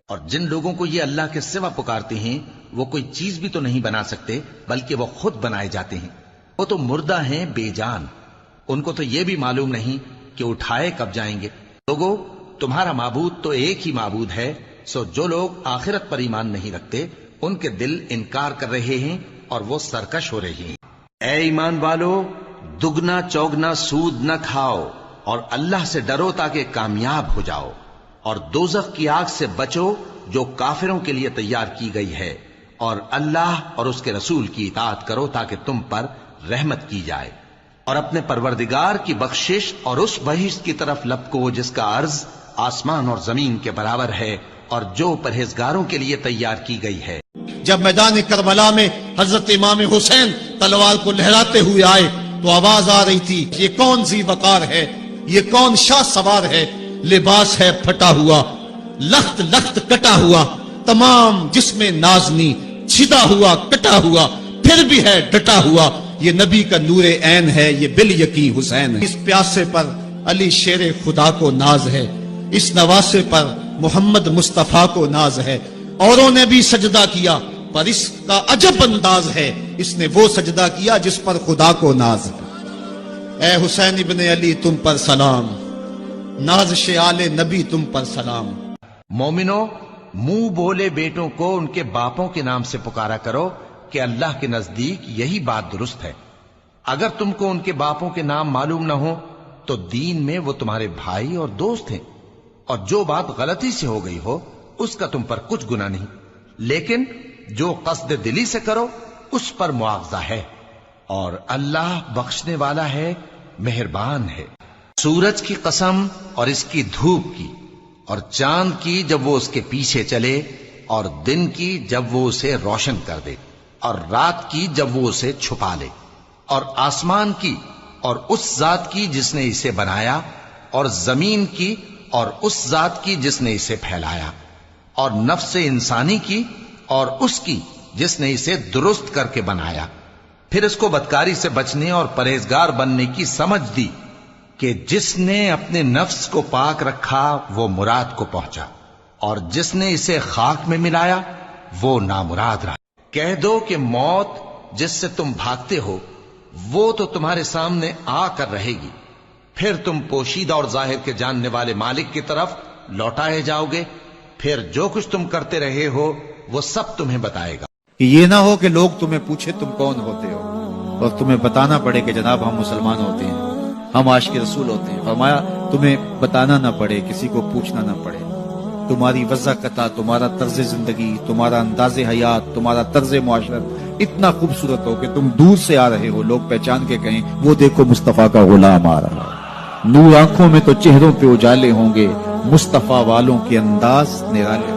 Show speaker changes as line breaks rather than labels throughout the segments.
اور جن لوگوں کو یہ اللہ کے سوا پکارتے ہیں وہ کوئی چیز بھی تو نہیں بنا سکتے بلکہ وہ خود بنائے جاتے ہیں. وہ تو مردہ ہیں بے جان، ان کو تو یہ بھی معلوم نہیں کہ اٹھائے کب جائیں گے. لوگو تمہارا معبود تو ایک ہی معبود ہے، سو جو لوگ آخرت پر ایمان نہیں رکھتے ان کے دل انکار کر رہے ہیں اور وہ سرکش ہو رہے ہیں. اے ایمان والو، دگنا چوگنا سود نہ کھاؤ اور اللہ سے ڈرو تاکہ کامیاب ہو جاؤ، اور دوزخ کی آگ سے بچو جو کافروں کے لیے تیار کی گئی ہے، اور اللہ اور اس کے رسول کی اطاعت کرو تاکہ تم پر رحمت کی جائے. اور اپنے پروردگار کی بخشش اور اس بہشت کی طرف لپکو جس کا عرض آسمان اور زمین کے برابر ہے اور جو پرہیزگاروں کے لیے تیار کی گئی ہے.
جب میدان کربلا میں حضرت امام حسین تلوار کو لہراتے ہوئے آئے تو آواز آ رہی تھی، یہ کون ذی وقار ہے، یہ کون شاہ سوار ہے، لباس ہے پھٹا ہوا، لخت لخت کٹا ہوا، تمام جسم نازنی چھدا ہوا کٹا ہوا، پھر بھی ہے ڈٹا ہوا، یہ نبی کا نور عین ہے، یہ بال یقین حسین ہے. اس پیاسے پر علی شیر خدا کو ناز ہے، اس نواسے پر محمد مصطفیٰ کو ناز ہے. اوروں نے بھی سجدہ کیا پر اس کا عجب انداز ہے، اس نے وہ سجدہ کیا جس پر خدا کو ناز ہے. اے حسین ابن علی تم پر سلام، نازش آل نبی تم پر سلام.
مومنو، منہ بولے بیٹوں کو ان کے باپوں کے نام سے پکارا کرو کہ اللہ کے نزدیک یہی بات درست ہے. اگر تم کو ان کے باپوں کے نام معلوم نہ ہو تو دین میں وہ تمہارے بھائی اور دوست ہیں، اور جو بات غلطی سے ہو گئی ہو اس کا تم پر کچھ گناہ نہیں، لیکن جو قصد دلی سے کرو اس پر مواخذہ ہے، اور اللہ بخشنے والا ہے، مہربان ہے. سورج کی قسم اور اس کی دھوپ کی، اور چاند کی جب وہ اس کے پیچھے چلے، اور دن کی جب وہ اسے روشن کر دے، اور رات کی جب وہ اسے چھپا لے، اور آسمان کی اور اس ذات کی جس نے اسے بنایا، اور زمین کی اور اس ذات کی جس نے اسے پھیلایا، اور نفس انسانی کی اور اس کی جس نے اسے درست کر کے بنایا. پھر اس کو بدکاری سے بچنے اور پرہیزگار بننے کی سمجھ دی کہ جس نے اپنے نفس کو پاک رکھا وہ مراد کو پہنچا، اور جس نے اسے خاک میں ملایا وہ نامراد رہا. کہہ دو کہ موت جس سے تم بھاگتے ہو وہ تو تمہارے سامنے آ کر رہے گی، پھر تم پوشیدہ اور ظاہر کے جاننے والے مالک کی طرف لوٹائے جاؤ گے، پھر جو کچھ تم کرتے رہے ہو وہ سب تمہیں بتائے گا.
کہ یہ نہ ہو کہ لوگ تمہیں پوچھے تم کون ہوتے ہو اور تمہیں بتانا پڑے کہ جناب ہم مسلمان ہوتے ہیں، ہم عاشق رسول ہوتے ہیں. فرمایا تمہیں بتانا نہ پڑے، کسی کو پوچھنا نہ پڑے. تمہاری وضاحت، تمہارا طرز زندگی، تمہارا انداز حیات، تمہارا طرز معاشرت اتنا خوبصورت ہو کہ تم دور سے آ رہے ہو، لوگ پہچان کے کہیں وہ دیکھو مصطفیٰ کا غلام آ رہا. نور آنکھوں میں تو چہروں پہ اجالے ہوں گے، مصطفیٰ والوں کے انداز نرالے.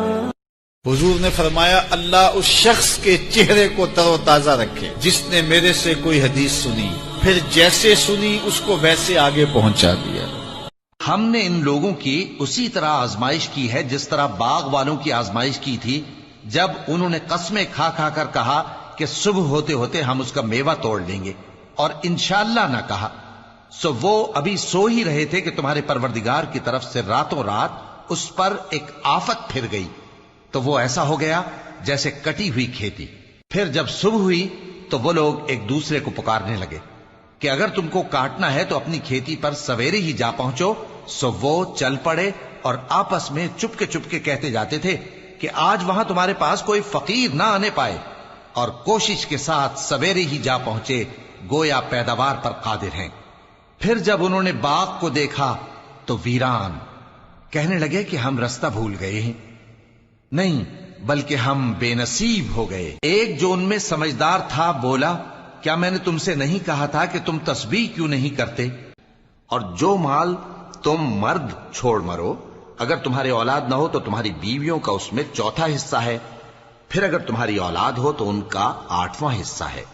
حضور نے فرمایا اللہ اس شخص کے چہرے کو تر و تازہ رکھے جس نے میرے سے کوئی حدیث سنی، پھر جیسے سنی اس کو ویسے آگے پہنچا دیا.
ہم نے ان لوگوں کی اسی طرح آزمائش کی ہے جس طرح باغ والوں کی آزمائش کی تھی جب انہوں نے قسمیں کھا کھا کر کہا کہ صبح ہوتے ہوتے ہم اس کا میوہ توڑ لیں گے، اور انشاءاللہ نہ کہا. سو وہ ابھی سو ہی رہے تھے کہ تمہارے پروردگار کی طرف سے راتوں رات اس پر ایک آفت پھر گئی، تو وہ ایسا ہو گیا جیسے کٹی ہوئی کھیتی. پھر جب صبح ہوئی تو وہ لوگ ایک دوسرے کو پکارنے لگے کہ اگر تم کو کاٹنا ہے تو اپنی کھیتی پر سویرے ہی جا پہنچو. سو وہ چل پڑے اور آپس میں چپ کے کہتے جاتے تھے کہ آج وہاں تمہارے پاس کوئی فقیر نہ آنے پائے، اور کوشش کے ساتھ سویرے ہی جا پہنچے گویا پیداوار پر قادر ہیں. پھر جب انہوں نے باغ کو دیکھا تو ویران، کہنے لگے کہ ہم رستہ بھول گئے ہیں. نہیں بلکہ ہم بے نصیب ہو گئے. ایک جو ان میں سمجھدار تھا بولا، کیا میں نے تم سے نہیں کہا تھا کہ تم تسبیح کیوں نہیں کرتے؟ اور جو مال تم مرد چھوڑ مرو، اگر تمہاری اولاد نہ ہو تو تمہاری بیویوں کا اس میں چوتھا حصہ ہے، پھر اگر تمہاری اولاد ہو تو ان کا 8واں حصہ ہے.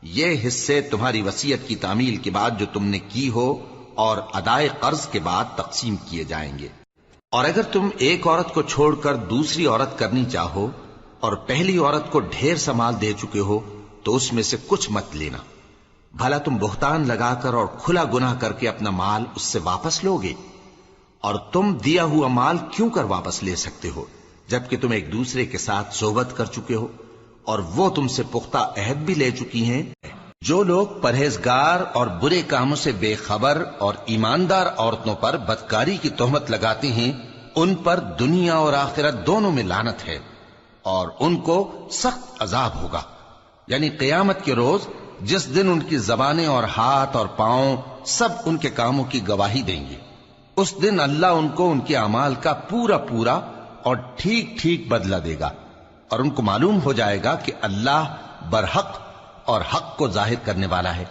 یہ حصے تمہاری وصیت کی تعمیل کے بعد جو تم نے کی ہو اور ادائے قرض کے بعد تقسیم کیے جائیں گے. اور اگر تم ایک عورت کو چھوڑ کر دوسری عورت کرنی چاہو اور پہلی عورت کو ڈھیر سا مال دے چکے ہو تو اس میں سے کچھ مت لینا، بھلا تم بہتان لگا کر اور کھلا گناہ کر کے اپنا مال اس سے واپس لوگے؟ اور تم دیا ہوا مال کیوں کر واپس لے سکتے ہو جبکہ تم ایک دوسرے کے ساتھ صحبت کر چکے ہو اور وہ تم سے پختہ عہد بھی لے چکی ہیں. جو لوگ پرہیزگار اور برے کاموں سے بے خبر اور ایماندار عورتوں پر بدکاری کی تہمت لگاتے ہیں ان پر دنیا اور آخرت دونوں میں لعنت ہے اور ان کو سخت عذاب ہوگا. یعنی قیامت کے روز جس دن ان کی زبانیں اور ہاتھ اور پاؤں سب ان کے کاموں کی گواہی دیں گے، اس دن اللہ ان کو ان کے اعمال کا پورا پورا اور ٹھیک ٹھیک بدلہ دے گا اور ان کو معلوم ہو جائے گا کہ اللہ برحق اور حق کو ظاہر کرنے والا ہے.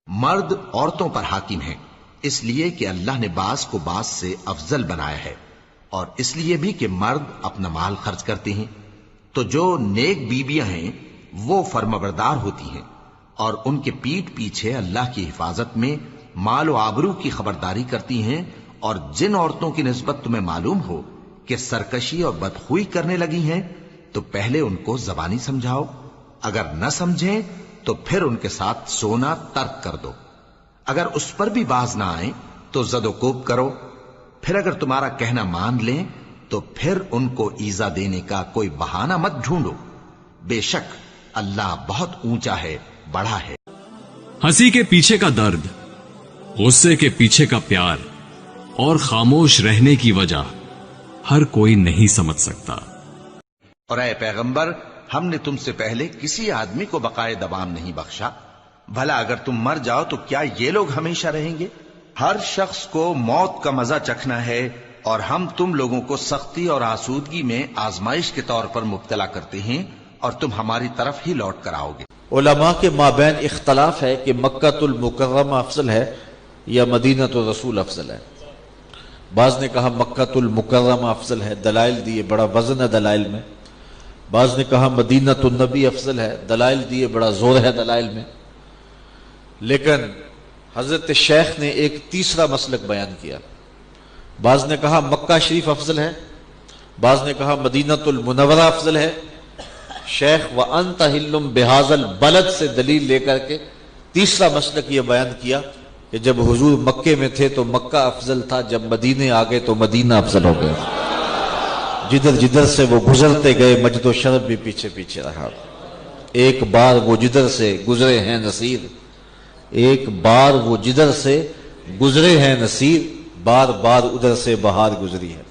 مرد عورتوں پر حاکم ہے اس لیے کہ اللہ نے بعض کو بعض سے افضل بنایا ہے اور اس لیے بھی کہ مرد اپنا مال خرچ کرتے ہیں. تو جو نیک بیویاں ہیں وہ فرمانبردار ہوتی ہیں اور ان کے پیٹھ پیچھے اللہ کی حفاظت میں مال و آبرو کی خبرداری کرتی ہیں. اور جن عورتوں کی نسبت تمہیں معلوم ہو کہ سرکشی اور بدخوئی کرنے لگی ہیں تو پہلے ان کو زبانی سمجھاؤ، اگر نہ سمجھیں تو پھر ان کے ساتھ سونا ترک کر دو. اگر اس پر بھی باز نہ آئیں تو زد و کوب کرو. پھر اگر تمہارا کہنا مان لیں تو پھر ان کو ایذا دینے کا کوئی بہانہ مت ڈھونڈو. بے شک اللہ بہت اونچا ہے، بڑا ہے.
ہنسی کے پیچھے کا درد، غصے کے پیچھے کا پیار اور خاموش رہنے کی وجہ ہر کوئی نہیں سمجھ سکتا.
اور اے پیغمبر، ہم نے تم سے پہلے کسی آدمی کو بقائے دوام نہیں بخشا. بھلا اگر تم مر جاؤ تو کیا یہ لوگ ہمیشہ رہیں گے؟ ہر شخص کو موت کا مزہ چکھنا ہے اور ہم تم لوگوں کو سختی اور آسودگی میں آزمائش کے طور پر مبتلا کرتے ہیں اور تم ہماری طرف ہی لوٹ کر آؤ گے.
علماء کے مابین اختلاف ہے کہ مکہ المکرمہ افضل ہے یا مدینہ الرسول افضل ہے. بعض نے کہا مکہ المکرمہ افضل ہے، دلائل دیے، بڑا وزن ہے دلائل میں. بعض نے کہا مدینہ النبی افضل ہے، دلائل دیے، بڑا زور ہے دلائل میں. لیکن حضرت شیخ نے ایک تیسرا مسلک بیان کیا. بعض نے کہا مکہ شریف افضل ہے، بعض نے کہا مدینہ المنورہ افضل ہے. شیخ وَأَنْتَ حِلٌّ بِهَذَا الْبَلَدِ سے دلیل لے کر کے تیسرا مسلک یہ بیان کیا کہ جب حضور مکے میں تھے تو مکہ افضل تھا، جب مدینے آ گئے تو مدینہ افضل ہو گیا. جدھر جدھر سے وہ گزرتے گئے مجد و شرف بھی پیچھے پیچھے رہا. ایک بار وہ جدھر سے گزرے ہیں نصیر، ایک بار وہ جدھر سے گزرے ہیں نصیر، بار بار ادھر سے بہار گزری ہے.